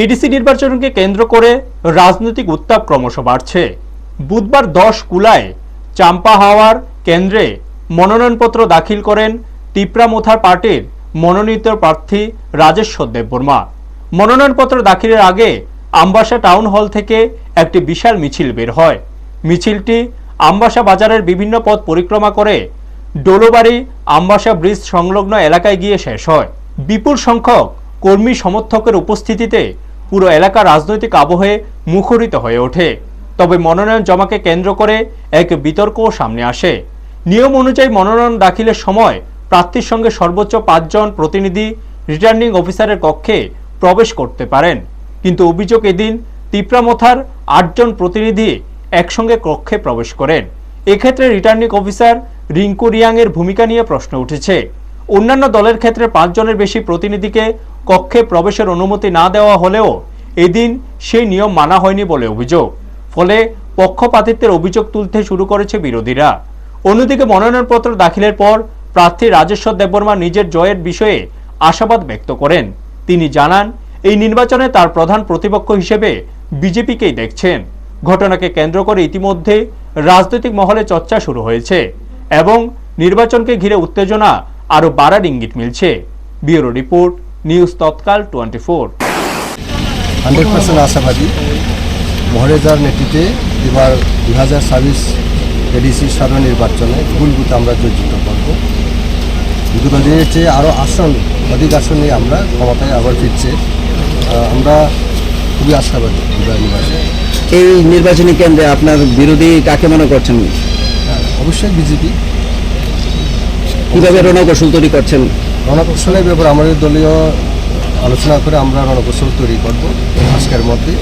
ADC নির্বাচনকে কেন্দ্র করে রাজনৈতিক উত্তাপ ক্রমশ বাড়ছে। বুধবার 10 কুলায় চাম্পাহাওয়ার কেন্দ্রে মনোনয়নপত্র দাখিল করেন তিপ্রামোথার পার্টির মনোনীত প্রার্থী রাজেশ্বর দেববর্মা। মনোনয়নপত্র দাখিলের আগে আমবাসা টাউন হল থেকে একটি বিশাল মিছিল বের হয়। মিছিলটি আমবাসা বাজারের বিভিন্ন পথ পরিক্রমা করে ডোলোবাড়ি আমবাসা ব্রিজ সংলগ্ন এলাকায় গিয়ে শেষ হয়। বিপুল সংখ্যক কর্মী সমর্থকের উপস্থিতিতে পুরো এলাকা রাজনৈতিক আবহে মুখরিত হয়ে ওঠে। তবে মনোনয়ন জমাকে কেন্দ্র করে এক বিতর্কও সামনে আসে। নিয়ম অনুযায়ী মনোনয়ন দাখিলের সময় প্রার্থীর সঙ্গে সর্বোচ্চ 5 জন প্রতিনিধি রিটার্নিং অফিসারের কক্ষে প্রবেশ করতে পারেন, কিন্তু অভিযোগ এদিন তিপ্রামোথার 8 জন প্রতিনিধি একসঙ্গে কক্ষে প্রবেশ করেন। এক্ষেত্রে রিটার্নিং অফিসার রিঙ্কু রিয়াংয়ের ভূমিকা নিয়ে প্রশ্ন উঠেছে। অন্যান্য দলের ক্ষেত্রে 5 জনের বেশি প্রতিনিধিকে কক্ষে প্রবেশের অনুমতি না দেওয়া হলেও এদিন সেই নিয়ম মানা হয়নি বলে অভিযোগ। ফলে পক্ষপাতিত্বের অভিযোগ তুলতে শুরু করেছে বিরোধীরা। অন্যদিকে মনোনয়নপত্র দাখিলের পর প্রার্থী রাজেশ্বর দেববর্মা নিজের জয়ের বিষয়ে আশাবাদ ব্যক্ত করেন। তিনি জানান, এই নির্বাচনে তার প্রধান প্রতিপক্ষ হিসেবে বিজেপিকেই দেখছেন। ঘটনাকে কেন্দ্র করে ইতিমধ্যে রাজনৈতিক মহলে চর্চা শুরু হয়েছে এবং নির্বাচনকে ঘিরে উত্তেজনা আরো বাড়ার ইঙ্গিত মিলছে। ব্যুরো রিপোর্ট, নিউজ তৎকাল 24। 100% আশাবাদী মহারাজার নেতৃত্বে এবার 2026 এডিসি সাধারণ নির্বাচনে ফুল বুথ আমরা জয়যুক্ত করব। বিগত দিনের চেয়ে আরও অধিক আসন নিয়ে আমরা ক্ষমতায় আবার ফিরছে। আমরা খুবই আশাবাদী নির্বাচনে। এই নির্বাচনী কেন্দ্রে আপনার বিরোধী কাকে মনে করছেন? অবশ্যই বিজেপি। কীভাবে রণকৌশল তৈরি করছেন? রণকৌশলের ব্যাপারে আমাদের দলীয় আলোচনা করে আমরা রণকৌশল তৈরি করব আজকের মধ্যে,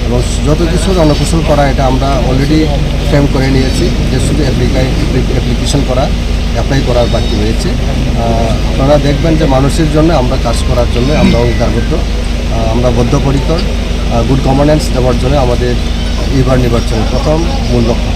এবং যত কিছু রণকৌশল করা এটা আমরা অলরেডি ফ্রেম করে নিয়েছি, যে শুধু অ্যাপ্লিকেশন করা অ্যাপ্লাই করার বাকি রয়েছে। আপনারা দেখবেন যে মানুষের জন্য আমরা কাজ করার জন্য আমরা অঙ্গীকারবদ্ধ, আমরা বদ্ধপরিকর। গুড গভর্নেন্স দেওয়ার জন্য আমাদের এবার নির্বাচনের প্রথম মূল লক্ষ্য।